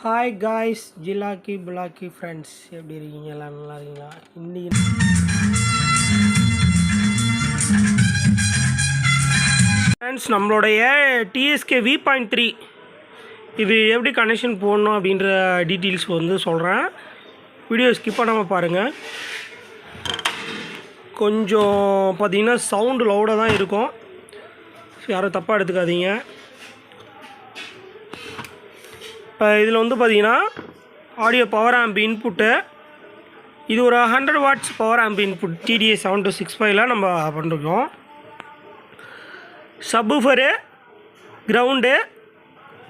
Hi guys, ஜிலாக்கி புலாக்கி friends, எப்படி இருக்கீங்க? எல்லாம் நல்லா இருக்கீங்களா? இன்னைக்கு ஃப்ரெண்ட்ஸ் நம்மளுடைய டிஎஸ்கே V.3 இது எப்படி கனெக்ஷன் போடணும் அப்படின்ற டீட்டெயில்ஸ் வந்து சொல்கிறேன். வீடியோ ஸ்கிப் பண்ணாமல் பாருங்கள். கொஞ்சம் பார்த்தீங்கன்னா சவுண்டு லவுடாக தான் இருக்கும், யாரும் தப்பாக எடுத்துக்காதீங்க. இப்போ இதில் வந்து பார்த்தீங்கன்னா ஆடியோ பவர் ஆம்ப் இன்புட்டு, இது ஒரு 100 watts power amp input TDA 7265 நம்ம பண்ணிருக்கோம். சப்வூஃபரு, கிரவுண்டு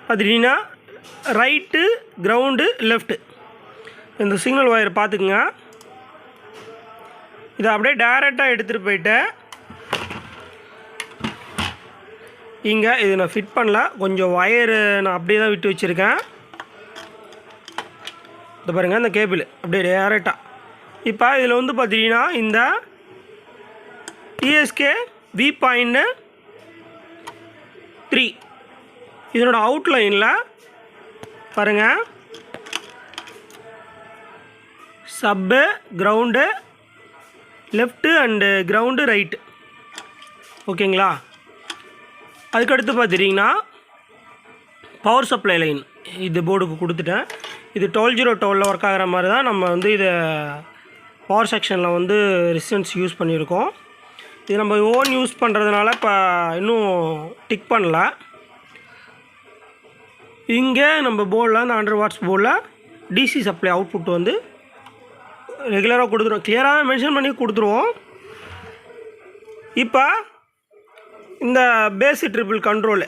பார்த்தீங்கன்னா ரைட்டு, கிரவுண்டு, லெஃப்ட்டு, இந்த சிக்னல் ஒயர் பார்த்துக்குங்க. இதை அப்படியே டைரெக்டாக எடுத்துகிட்டு போயிட்டு இங்கே இது நான் ஃபிட் பண்ணல, கொஞ்சம் ஒயரு நான் அப்படியே தான் விட்டு வச்சுருக்கேன். இது பாருங்கள், இந்த கேபிள் அப்படியே டேரெக்டாக. இப்போ இதில் வந்து பார்த்தீங்கன்னா இந்த டிஎஸ்கே V.3 இதனோட அவுட்லைனில் பாருங்கள், சப்பு, ground, left and ground, right. ஓகேங்களா? அதுக்கடுத்து பார்த்துட்டிங்கன்னா பவர் சப்ளை லைன் இது போர்டுக்கு கொடுத்துட்டேன். இது 12.012 ஒர்க் ஆகிற மாதிரி தான் நம்ம வந்து இதை பவர் செக்ஷனில் வந்து ரெசிஸ்டன்ஸ் யூஸ் பண்ணியிருக்கோம். இது நம்ம ஓன் யூஸ் பண்ணுறதுனால இப்போ இன்னும் டிக் பண்ணல. இங்கே நம்ம போர்டில் அந்த 100 வாட்ஸ் போர்டில் டிசி சப்ளை அவுட்புட் வந்து ரெகுலராக கொடுத்துருவோம், கிளியராகவே மென்ஷன் பண்ணி கொடுத்துருவோம். இப்போ இந்த பேசிக் ட்ரிபிள் கண்ட்ரோலு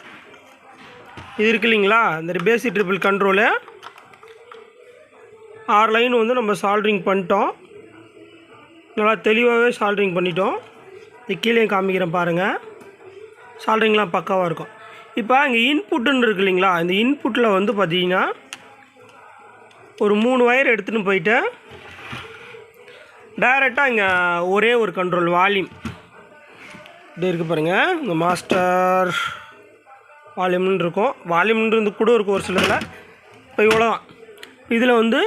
இது இருக்கு இல்லைங்களா, இந்த பேசிக் ட்ரிபிள் கண்ட்ரோலு 6 லைன் வந்து நம்ம சால்ட்ரிங் பண்ணிட்டோம், நல்லா தெளிவாகவே சால்ட்ரிங் பண்ணிட்டோம். இது கீழே காமிக்கிறேன் பாருங்கள், சால்ட்ரிங்லாம் பக்காவாக இருக்கும். இப்போ இங்கே இன்புட்டுன்னு இருக்கு இல்லைங்களா, இந்த இன்புட்டில் வந்து பார்த்தீங்கன்னா ஒரு 3 வயர் எடுத்துகிட்டு போயிட்டு டைரெக்டாக இங்கே ஒரே ஒரு கண்ட்ரோல் வால்யூம் இது இருக்குது பாருங்கள், இந்த மாஸ்டர் வால்யூம்னு இருக்கும், வால்யூம்ன்றது கூட இருக்கும் ஒரு சிலரில். இப்போ இவ்வளோ தான். இதில் வந்து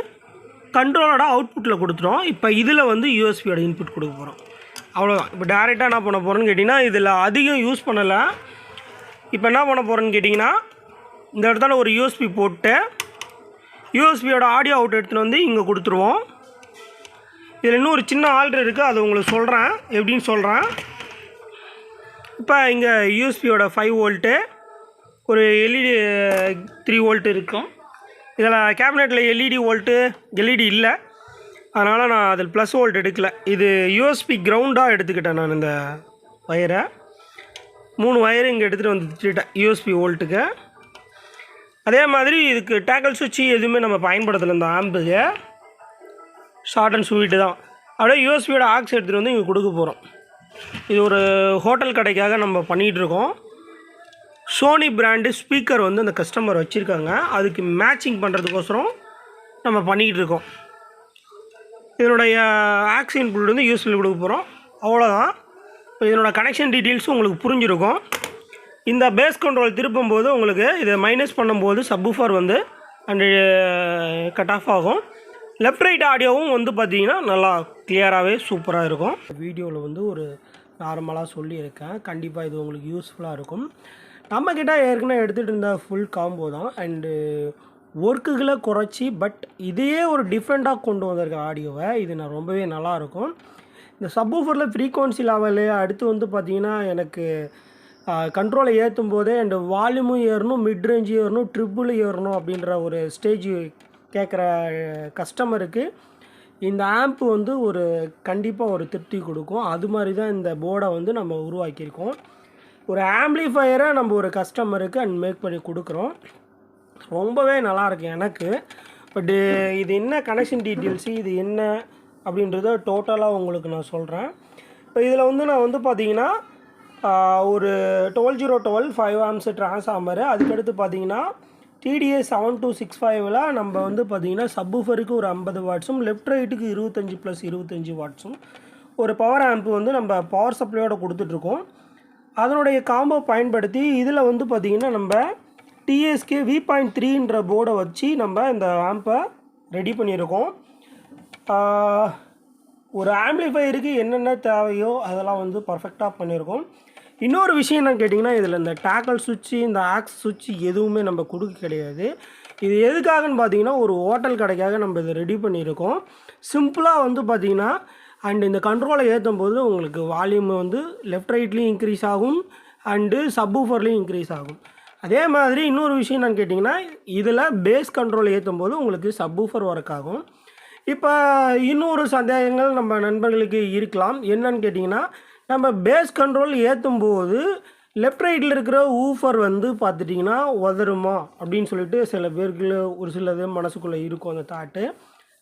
கண்ட்ரோலோட அவுட்புட்டில் கொடுத்துட்டோம். இப்போ இதில் வந்து யூஎஸ்பியோட இன்புட் கொடுக்க போகிறோம், அவ்வளோதான். இப்போ டேரெக்டாக என்ன பண்ண போகிறோன்னு கேட்டிங்கன்னா, இதில் அதிகம் யூஸ் பண்ணலை. இப்போ என்ன பண்ண போகிறேன்னு கேட்டிங்கன்னா, இந்த இடத்துல ஒரு யூஎஸ்பி போட்டு யூஎஸ்பியோட ஆடியோ அவுட் எடுத்துகிட்டு வந்து இங்கே கொடுத்துருவோம். இதில் இன்னும் ஒரு சின்ன ஆல்ட்ரு இருக்குது, அது உங்களுக்கு சொல்கிறேன், எப்படின்னு சொல்கிறேன். இப்போ இங்கே யூஎஸ்பியோட 5 வோல்ட்டு, ஒரு எல்இடி 3 வோல்ட்டு இருக்கும். இதில் கேபினெட்டில் எல்இடி இல்லை, அதனால் நான் அதில் ப்ளஸ் வோல்ட் எடுக்கலை. இது யூஎஸ்பி கிரவுண்டாக எடுத்துக்கிட்டேன் நான். இந்த வயரை 3 வயரு இங்கே எடுத்துகிட்டு வந்துட்டேன் யூஎஸ்பி வோல்ட்டுக்கு. அதே மாதிரி இதுக்கு டேக்கல் சுவிட்சு எதுவுமே நம்ம பயன்படுத்தலை. இந்த ஆம்புக்கு ஷார்ட் அண்ட் ஸ்வீட்டு தான். அப்படியே யூஎஸ்பியோட ஆக்ஸ் எடுத்துகிட்டு வந்து இங்கே கொடுக்க போகிறோம். இது ஒரு ஹோட்டல் கடைக்காக நம்ம பண்ணிகிட்ருக்கோம். சோனி பிராண்டு ஸ்பீக்கர் வந்து அந்த கஸ்டமர் வச்சுருக்காங்க, அதுக்கு மேட்சிங் பண்ணுறதுக்கோசரம் நம்ம பண்ணிக்கிட்டு இருக்கோம். இதனுடைய ஆக்ஸ் இன்புட் வந்து யூஎஸ்பியில் கொடுக்க போகிறோம், அவ்வளோதான். இப்போ இதனோட கனெக்ஷன் டீட்டெயில்ஸும் உங்களுக்கு புரிஞ்சிருக்கும். இந்த பேஸ் கண்ட்ரோல் திருப்பும்போது உங்களுக்கு இதை மைனஸ் பண்ணும்போது சப்வூஃபர் வந்து அண்டு கட் ஆஃப் ஆகும். லெஃப்ட் ரைட் ஆடியோவும் வந்து பார்த்திங்கன்னா நல்லா கிளியராகவே சூப்பராக இருக்கும். வீடியோவில் வந்து ஒரு நார்மலாக சொல்லியிருக்கேன், கண்டிப்பாக இது உங்களுக்கு யூஸ்ஃபுல்லாக இருக்கும். நம்மக்கிட்ட ஏற்கனவே எடுத்துகிட்டு இருந்த ஃபுல் காம்போ தான், அண்டு ஒர்க்குகளை குறைச்சி பட் இதையே ஒரு டிஃப்ரெண்ட்டாக கொண்டு வந்திருக்க ஆடியோவை. இது நான் ரொம்பவே நல்லாயிருக்கும். இந்த சப்வூஃபரில் ஃப்ரீக்வன்சி லெவலு அடுத்து வந்து பார்த்திங்கன்னா எனக்கு கண்ட்ரோலை ஏற்றும் போதே அண்டு வால்யூமும் ஏறணும், மிட் ரேஞ்சு ஏறணும், ட்ரிபிள் ஏறணும் அப்படின்ற ஒரு ஸ்டேஜ் கேட்குற கஸ்டமருக்கு இந்த ஆம்ப் வந்து ஒரு கண்டிப்பாக ஒரு திருப்தி கொடுக்கும். அது மாதிரி தான் இந்த போர்டை வந்து நம்ம உருவாக்கியிருக்கோம். ஒரு ஆம்ப்ளிஃபையரை நம்ம ஒரு கஸ்டமருக்கு மேக் பண்ணி கொடுக்குறோம். ரொம்பவே நல்லாயிருக்கு எனக்கு. பட்டு இது என்ன கனெக்ஷன் டீட்டெயில்ஸு, இது என்ன அப்படின்றத டோட்டலாக உங்களுக்கு நான் சொல்கிறேன். இப்போ இதில் வந்து நான் வந்து பார்த்திங்கன்னா ஒரு 12.012 5 ஆம்ஸ் ட்ரான்ஸ்ஃபார்மரு, அதுக்கடுத்து பார்த்திங்கன்னா TDA 7265 நம்ம வந்து பார்த்திங்கன்னா சப்வூஃபருக்கு ஒரு 50 வாட்ஸும், லெஃப்ட் ரைட்டுக்கு 25 + 25 வாட்ஸும் ஒரு பவர் ஆம்ப் வந்து நம்ம பவர் சப்ளையோடு கொடுத்துட்ருக்கோம். அதனுடைய காம்போ பயன்படுத்தி இதில் வந்து பார்த்திங்கன்னா நம்ம டிஎஸ்கே V.3ன்ற போர்டை வச்சு நம்ம இந்த ஆம்பை ரெடி பண்ணியிருக்கோம். ஒரு ஆம்பிளிஃபையருக்கு என்னென்ன தேவையோ அதெல்லாம் வந்து பர்ஃபெக்டாக பண்ணியிருக்கோம். இன்னொரு விஷயம் என்ன கேட்டிங்கன்னா, இதில் இந்த டேக்கல் சுவிட்சு, இந்த ஆக்ஸ் சுவிட்சு எதுவுமே நம்ம கொடுக்க கிடையாது. இது எதுக்காகன்னு பார்த்தீங்கன்னா, ஒரு ஹோட்டல் கடைக்காக நம்ம இதை ரெடி பண்ணியிருக்கோம். சிம்பிளாக வந்து பார்த்திங்கன்னா, அண்டு இந்த கண்ட்ரோலை ஏற்றும் போது உங்களுக்கு வால்யூம் வந்து லெஃப்ட் ரைட்லேயும் இன்க்ரீஸ் ஆகும், அண்டு சப்வூஃபர்லேயும் இன்க்ரீஸ் ஆகும். அதே மாதிரி இன்னொரு விஷயம் என்னன்னு கேட்டிங்கன்னா, இதில் பேஸ் கண்ட்ரோல் ஏற்றும் போது உங்களுக்கு சப்வூஃபர் ஒர்க் ஆகும். இப்போ இன்னொரு சந்தேகங்கள் நம்ம நண்பர்களுக்கு இருக்கலாம். என்னன்னு கேட்டிங்கன்னா, நம்ம பேஸ் கண்ட்ரோல் ஏற்றும் போது லெஃப்ட் ரைட்டில் இருக்கிற ஊஃபர் வந்து பார்த்துட்டிங்கன்னா உதருமா அப்படின்னு சொல்லிட்டு சில பேருக்கு ஒரு சிலது மனசுக்குள்ளே இருக்கும் அந்த தாட்டு.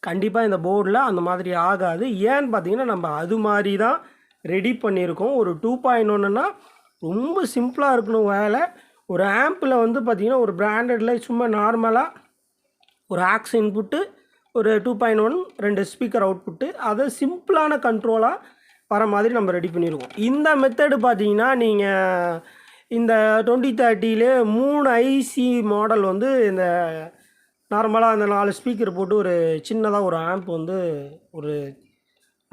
கண்டிப்பாக இந்த போர்டில் அந்த மாதிரி ஆகாது. ஏன்னு பார்த்தீங்கன்னா, நம்ம அது மாதிரி தான் ரெடி பண்ணியிருக்கோம். ஒரு 2.1ன்னா ரொம்ப சிம்பிளாக இருக்கணும் வேலை. ஒரு ஆம்பில் வந்து பார்த்திங்கன்னா, ஒரு பிராண்டடில் சும்மா நார்மலாக ஒரு ஆக்ஸ் இன்புட்டு, ஒரு 2.1 2 ஸ்பீக்கர் அவுட்புட்டு, அதை சிம்பிளான கண்ட்ரோலாக வர மாதிரி நம்ம ரெடி பண்ணியிருக்கோம். இந்த மெத்தடு பார்த்தீங்கன்னா, நீங்கள் இந்த 2030 3 ஐசி மாடல் வந்து இந்த நார்மலாக அந்த 4 ஸ்பீக்கர் போட்டு ஒரு சின்னதாக ஒரு ஆம்ப் வந்து ஒரு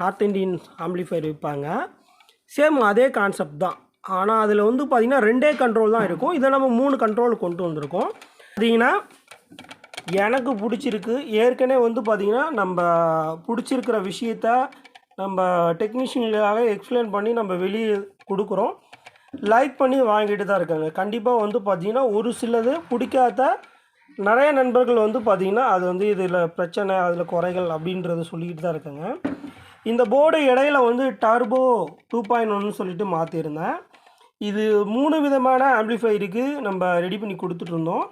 நார்த் இண்டியன் ஆம்பிளிஃபையர் விற்பாங்க. சேம் அதே கான்செப்ட் தான். ஆனால் அதில் வந்து பார்த்திங்கன்னா 2 கண்ட்ரோல் தான் இருக்கும். இதை நம்ம 3 கண்ட்ரோல் கொண்டு வந்திருக்கோம். பார்த்தீங்கன்னா எனக்கு பிடிச்சிருக்கு. ஏற்கனவே வந்து பார்த்திங்கன்னா நம்ம பிடிச்சிருக்கிற விஷயத்த நம்ம டெக்னீஷியனுக்காக எக்ஸ்பிளைன் பண்ணி நம்ம வெளியே கொடுக்குறோம். லைக் பண்ணி வாங்கிட்டு தான் இருக்காங்க. கண்டிப்பாக வந்து பார்த்திங்கன்னா ஒரு சிலது பிடிக்காத நிறைய நண்பர்கள் வந்து பார்த்திங்கன்னா அது வந்து இதில் பிரச்சனை, அதில் குறைகள் அப்படின்றத சொல்லிக்கிட்டு தான் இருக்காங்க. இந்த போர்டு இடையில வந்து டர்போ 2.1 சொல்லிட்டு மாற்றிருந்தேன். இது 3 விதமான ஆம்பிளிஃபையருக்கு நம்ம ரெடி பண்ணி கொடுத்துட்ருந்தோம்.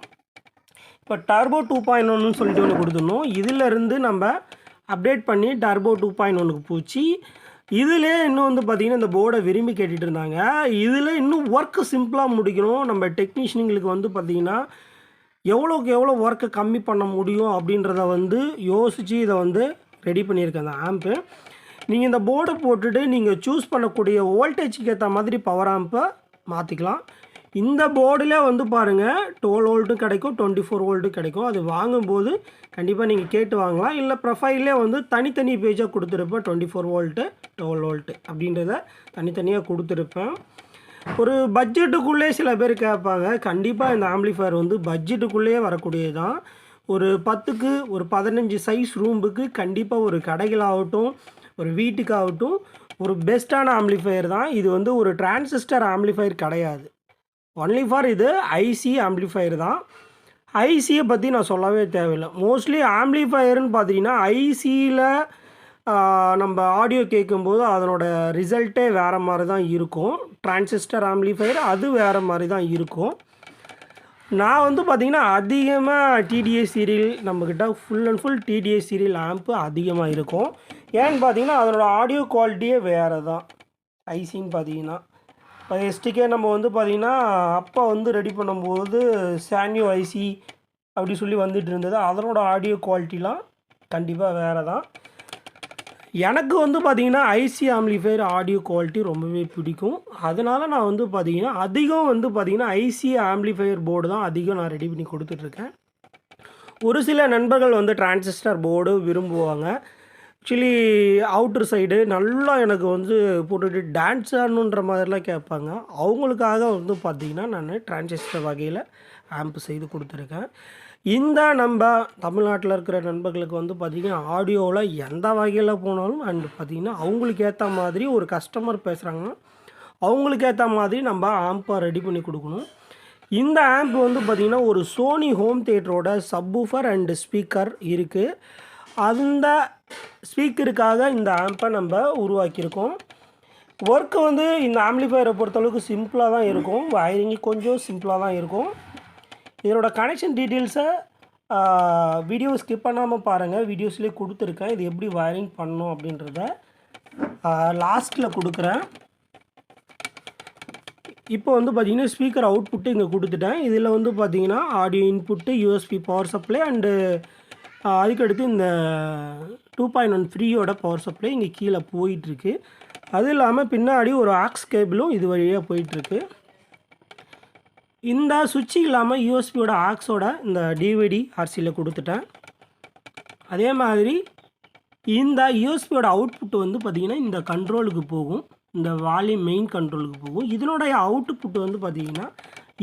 இப்போ டர்போ 2.1 சொல்லிட்டு ஒன்று கொடுத்துருந்தோம். இதிலேருந்து நம்ம அப்டேட் பண்ணி டர்போ 2.1க்கு போச்சு. இதில் இன்னும் வந்து பார்த்திங்கன்னா இந்த போர்டை விரும்பி கேட்டுட்டு இருந்தாங்க. இதில் இன்னும் ஒர்க்கு சிம்பிளாக முடிக்கணும். நம்ம டெக்னீஷியனுங்களுக்கு வந்து பார்த்திங்கன்னா எவ்வளோக்கு எவ்வளோ ஒர்க்கை கம்மி பண்ண முடியும் அப்படின்றத வந்து யோசித்து இதை வந்து ரெடி பண்ணியிருக்கேன் அந்த ஆம்பு. நீங்கள் இந்த போர்டை போட்டுட்டு நீங்கள் சூஸ் பண்ணக்கூடிய வோல்டேஜுக்கு ஏற்ற மாதிரி பவர் ஆம்பை மாற்றிக்கலாம். இந்த போர்டில் வந்து பாருங்கள் 12 வோல்ட்டும் கிடைக்கும், 24 வோல்ட்டும் கிடைக்கும். அது வாங்கும்போது கண்டிப்பாக நீங்கள் கேட்டு வாங்கலாம். இல்லை ப்ரொஃபைல்லே வந்து தனித்தனி பேஜாக கொடுத்துருப்பேன். 24 வோல்ட்டு 12 வோல்ட்டு அப்படின்றத தனித்தனியாக கொடுத்துருப்பேன். ஒரு பட்ஜெட்டுக்குள்ளே சில பேர் கேட்பாங்க. கண்டிப்பாக இந்த ஆம்பிளிஃபையர் வந்து பட்ஜெட்டுக்குள்ளேயே வரக்கூடியது தான். ஒரு 10க்கு ஒரு 15 சைஸ் ரூமுக்கு கண்டிப்பாக ஒரு கடைகளாகட்டும் ஒரு வீட்டுக்காகட்டும் ஒரு பெஸ்ட்டான ஆம்பிளிஃபையர் தான். இது வந்து ஒரு டிரான்சிஸ்டர் ஆம்பிளிஃபையர் கிடையாது. ஒன்லி ஃபார் இது ஐசி ஆம்பிளிஃபையர் தான். ஐசியை பற்றி நான் சொல்லவே தேவையில்லை. மோஸ்ட்லி ஆம்பிளிஃபையர்னு பார்த்தீங்கன்னா ஐசியில் நம்ம ஆடியோ கேட்கும்போது அதனோட ரிசல்ட்டே வேறு மாதிரி தான் இருக்கும். டிரான்சிஸ்டர் ஆம்பிளிஃபையர் அது வேறு மாதிரி தான் இருக்கும். நான் வந்து பார்த்திங்கன்னா அதிகமாக டிடிஎஸ் சீரியல் நம்மக்கிட்ட full and full TDS serial amp அதிகமாக இருக்கும். ஏன்னு பார்த்தீங்கன்னா அதனோட ஆடியோ குவாலிட்டியே வேறு தான். ஐசின்னு பார்த்தீங்கன்னா இப்போ எஸ்டிகே நம்ம வந்து பார்த்திங்கன்னா அப்போ வந்து ரெடி பண்ணும்போது சானியோ ஐசி அப்படி சொல்லி வந்துட்டு இருந்தது. அதனோட ஆடியோ குவாலிட்டிலாம் கண்டிப்பாக வேறு தான். எனக்கு வந்து பார்த்திங்கன்னா ஐசி ஆம்பிளிஃபையர் ஆடியோ குவாலிட்டி ரொம்பவே பிடிக்கும். அதனால் நான் வந்து பார்த்திங்கன்னா அதிகம் வந்து பார்த்திங்கன்னா ஐசி ஆம்பிளிஃபையர் போர்டு தான் அதிகம் நான் ரெடி பண்ணி கொடுத்துட்ருக்கேன். ஒரு சில நண்பர்கள் வந்து டிரான்சிஸ்டர் போர்டு விரும்புவாங்க. ஆக்சுவலி அவுட்ரு சைடு நல்லா எனக்கு வந்து போட்டுட்டு டான்ஸ் ஆடணுன்ற மாதிரிலாம் கேட்பாங்க. அவங்களுக்காக வந்து பார்த்திங்கன்னா நான் டிரான்சிஸ்டர் வகையில் ஆம்ப் செய்து கொடுத்துருக்கேன். இந்த நம்ம தமிழ்நாட்டில் இருக்கிற நண்பர்களுக்கு வந்து பார்த்திங்கன்னா ஆடியோவில் எந்த வகையில் போனாலும் அண்ட் பார்த்திங்கன்னா அவங்களுக்கு ஏற்ற மாதிரி ஒரு கஸ்டமர் பேசுகிறாங்கன்னா அவங்களுக்கு ஏற்ற மாதிரி நம்ம ஆம்பை ரெடி பண்ணி கொடுக்கணும். இந்த ஆம்ப் வந்து பார்த்திங்கன்னா ஒரு சோனி ஹோம் தியேட்டரோட சப்வூஃபர் அண்டு ஸ்பீக்கர் இருக்குது. அந்த ஸ்பீக்கருக்காக இந்த ஆம்பை நம்ம உருவாக்கியிருக்கோம். ஒர்க்கு வந்து இந்த ஆம்பிளிஃபையரை பொறுத்தளவுக்கு சிம்பிளாக தான் இருக்கும். வயரிங்கு கொஞ்சம் சிம்பிளாக தான் இருக்கும். இதனோட கனெக்ஷன் டீட்டெயில்ஸை வீடியோ ஸ்கிப் பண்ணாமல் பாருங்கள். வீடியோஸ்லேயே கொடுத்துருக்கேன். இது எப்படி வயரிங் பண்ணணும் அப்படின்றத லாஸ்ட்டில் கொடுக்குறேன். இப்போ வந்து பார்த்திங்கன்னா ஸ்பீக்கர் அவுட்புட்டு இங்கே கொடுத்துட்டேன். இதில் வந்து பார்த்திங்கன்னா audio input, USB power supply and அதுக்கடுத்து இந்த 2.1 ஃப்ரீயோட பவர் சப்ளை இங்கே கீழே போயிட்டுருக்கு. அது இல்லாமல் பின்னாடி ஒரு ஆக்ஸ் கேபிளும் இது வழியாக போயிட்டுருக்கு. இந்த சுவிட்ச் இல்லாமல் யூஎஸ்பியோட ஆக்ஸோட இந்த டிவிடி ஆர்சியில் கொடுத்துட்டேன். அதே மாதிரி இந்த யூஎஸ்பியோட அவுட்புட் வந்து பார்த்திங்கன்னா இந்த கண்ட்ரோலுக்கு போகும், இந்த வால்யூம் மெயின் கண்ட்ரோலுக்கு போகும். இதனுடைய அவுட்புட் வந்து பார்த்திங்கன்னா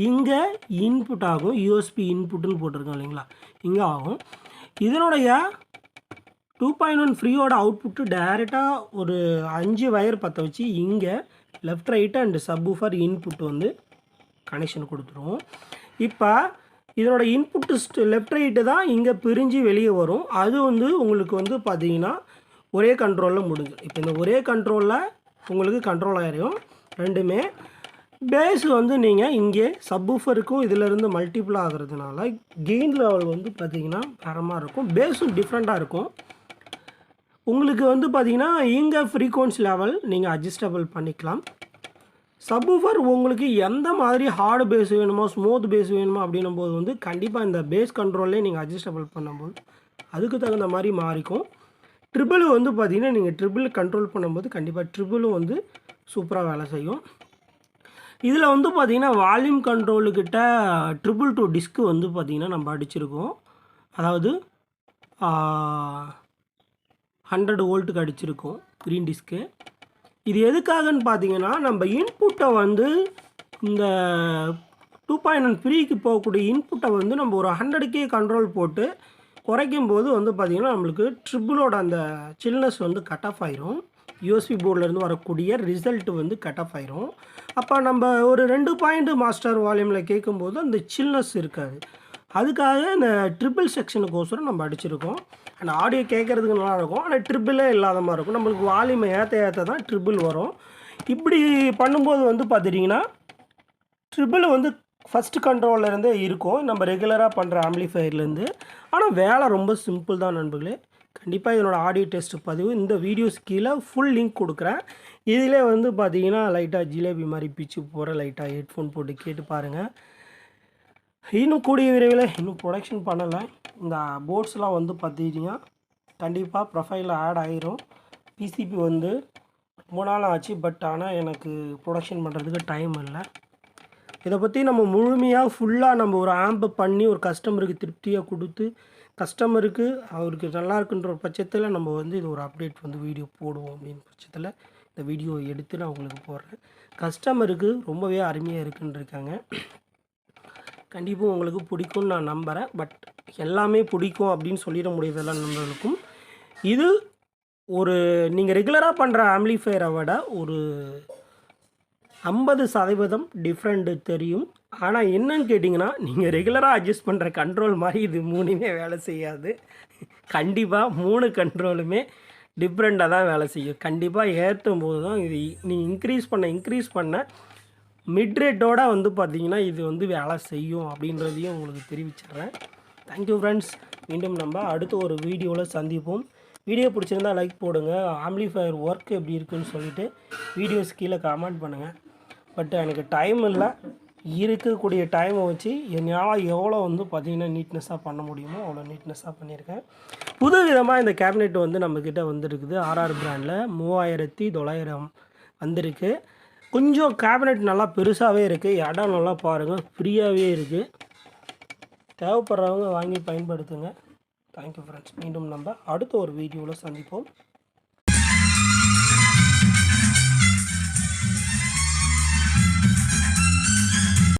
இங்கே இன்புட் ஆகும். யூஎஸ்பி இன்புட்டுன்னு போட்டிருக்கோம் இல்லைங்களா, இங்கே ஆகும். இதனுடைய 2.1 ஃப்ரீயோட அவுட்புட்டு டைரெக்டாக ஒரு 5 வயர் பற்ற வச்சு இங்கே left right and subwoofer input வந்து கனெக்ஷன் கொடுத்துருவோம். இப்போ இதனோட இன்புட்டு லெஃப்ட் ரைட்டு தான் இங்கே பிரிஞ்சு வெளியே வரும். அது வந்து உங்களுக்கு வந்து பார்த்திங்கன்னா ஒரே கண்ட்ரோலில் முடிஞ்சு. இப்போ இந்த ஒரே கண்ட்ரோலில் உங்களுக்கு கண்ட்ரோல் ஆகிடும் ரெண்டுமே. பேஸ் வந்து நீங்கள் இங்கே சப்வூஃபருக்கும் இதிலேருந்து மல்டிபிள் ஆகிறதுனால கெயின் லெவல் வந்து பார்த்திங்கன்னா தரமாக இருக்கும். பேஸும் டிஃப்ரெண்ட்டாக இருக்கும். உங்களுக்கு வந்து பார்த்திங்கன்னா இங்கே ஃப்ரீக்வன்சி லெவல் நீங்கள் அட்ஜஸ்டபிள் பண்ணிக்கலாம். சப்வூஃபர் உங்களுக்கு எந்த மாதிரி ஹார்டு பேஸ் வேணுமோ ஸ்மூத் பேஸ் வேணுமோ அப்படின்னும் போது வந்து கண்டிப்பாக இந்த பேஸ் கண்ட்ரோல்லே நீங்கள் அட்ஜஸ்டபிள் பண்ணும்போது அதுக்கு தகுந்த மாதிரி மாறிக்கும். ட்ரிபிள் வந்து பார்த்திங்கன்னா நீங்கள் ட்ரிபிள் கண்ட்ரோல் பண்ணும்போது கண்டிப்பாக ட்ரிபிளும் வந்து சூப்பராக வேலை செய்யும். இதில் வந்து பார்த்திங்கன்னா வால்யூம் கண்ட்ரோலுக்கிட்ட 222 டிஸ்க்கு வந்து பார்த்திங்கன்னா நம்ம அடிச்சிருக்கோம். அதாவது 100 வோல்ட்டுக்கு அடிச்சிருக்கோம் க்ரீன் டிஸ்க்கு. இது எதுக்காகன்னு பார்த்தீங்கன்னா நம்ம இன்புட்டை வந்து இந்த 2.1 ஃப்ரீக்கு போகக்கூடிய இன்புட்டை வந்து நம்ம ஒரு 100K கண்ட்ரோல் போட்டு குறைக்கும் போது வந்து பார்த்திங்கன்னா நம்மளுக்கு ட்ரிபிளோட அந்த சில்னஸ் வந்து கட் ஆஃப் ஆயிரும். யூஎஸ்பி போர்டிலேருந்து வரக்கூடிய ரிசல்ட் வந்து கட் ஆஃப் ஆயிரும். அப்போ நம்ம ஒரு 2 பாயிண்ட் மாஸ்டர் வால்யூமில் கேட்கும்போது அந்த சில்னஸ் இருக்காது. அதுக்காக இந்த ட்ரிபிள் செக்ஷனுக்கோசரம் நம்ம அடிச்சிருக்கோம். அந்த ஆடியோ கேட்குறதுக்கு நல்லாயிருக்கும், ஆனால் ட்ரிபிளே இல்லாத மாதிரி இருக்கும். நம்மளுக்கு வால்யூமை ஏற்ற தான் ட்ரிபிள் வரும். இப்படி பண்ணும்போது வந்து பார்த்துட்டிங்கன்னா ட்ரிபிள் வந்து ஃபஸ்ட்டு கண்ட்ரோல்லேருந்தே இருக்கும் நம்ம ரெகுலராக பண்ணுற ஆம்ப்ளிஃபையர்லேருந்து. ஆனால் வேலை ரொம்ப சிம்பிள் தான் நண்பர்களே. கண்டிப்பாக இதனோட ஆடியோ டெஸ்ட் பதிவு இந்த வீடியோஸ் கீழே ஃபுல் லிங்க் கொடுக்குறேன். இதிலே வந்து பார்த்திங்கன்னா லைட்டாக ஜிலேபி மாதிரி பிச்சு போகிற லைட்டாக ஹெட்ஃபோன் போட்டு கேட்டு பாருங்கள். இன்னும் கூடிய விரைவில் இன்னும் ப்ரொடக்ஷன் பண்ணலை. இந்த போர்ட்ஸ்லாம் வந்து பார்த்திங்கன்னா கண்டிப்பாக ப்ரொஃபைலில் ஆட் ஆகிரும். பிசிபி வந்து ரொம்ப நாள் ஆச்சு, பட் ஆனால் எனக்கு ப்ரொடக்ஷன் பண்ணுறதுக்கு டைம் இல்லை. இதை பற்றி நம்ம முழுமையாக ஃபுல்லாக நம்ம ஒரு ஆம்பை பண்ணி ஒரு கஸ்டமருக்கு திருப்தியாக கொடுத்து கஸ்டமருக்கு அவருக்கு நல்லா இருக்குன்ற ஒரு பட்சத்தில் நம்ம வந்து இது ஒரு அப்டேட் வந்து வீடியோ போடுவோம் அப்படின்னு பட்சத்தில் இந்த வீடியோ எடுத்து நான் உங்களுக்கு போடுறேன். கஸ்டமருக்கு ரொம்பவே அருமையாக இருக்குன்னு இருக்காங்க. கண்டிப்பாக உங்களுக்கு பிடிக்கும்னு நான் நம்புகிறேன். பட் எல்லாமே பிடிக்கும் அப்படின்னு சொல்லிட முடியாதெல்லாம் நண்பர்களுக்கும் இது ஒரு நீங்கள் ரெகுலராக பண்ணுற ஆம்ப்ளிஃபையரை விட ஒரு 50% டிஃப்ரெண்ட்டு தெரியும். ஆனால் என்னன்னு கேட்டிங்கன்னா நீங்கள் ரெகுலராக அட்ஜஸ்ட் பண்ணுற கண்ட்ரோல் மாதிரி இது 3மே வேலை செய்யாது. கண்டிப்பாக 3 கண்ட்ரோலுமே டிஃப்ரெண்ட்டாக தான் வேலை செய்யும். கண்டிப்பாக ஏற்றும் போது தான் இது நீங்கள் இன்க்ரீஸ் பண்ண மிட்ரேட்டோட வந்து பார்த்திங்கன்னா இது வந்து வேலை செய்யும் அப்படின்றதையும் உங்களுக்கு தெரிவிச்சிடுறேன். Thank you friends. மீண்டும் நம்ம அடுத்த ஒரு வீடியோவில் சந்திப்போம். வீடியோ பிடிச்சிருந்தா லைக் போடுங்க. ஆம்ப்ளிஃபையர் ஒர்க் எப்படி இருக்குன்னு சொல்லிவிட்டு வீடியோஸ் கீழே கமெண்ட் பண்ணுங்கள். பட் எனக்கு டைம் இல்லை. இருக்கக்கூடிய டைமை வச்சு என்னால் எவ்வளோ வந்து பார்த்திங்கன்னா நீட்னஸாக பண்ண முடியுமோ அவ்வளோ நீட்னஸாக பண்ணியிருக்கேன். புது விதமாக இந்த கேபினெட் வந்து நம்மக்கிட்ட வந்துருக்குது. RR பிராண்டில் 3900 வந்திருக்கு. கொஞ்சம் கேபினெட் நல்லா பெருசாகவே இருக்குது. இடம் நல்லா பாருங்கள், ஃப்ரீயாகவே இருக்குது. தேவைப்படுறவங்க வாங்கி பயன்படுத்துங்க. Thank you friends. மீண்டும் நம்ம அடுத்த ஒரு வீடியோவில் சந்திப்போம்.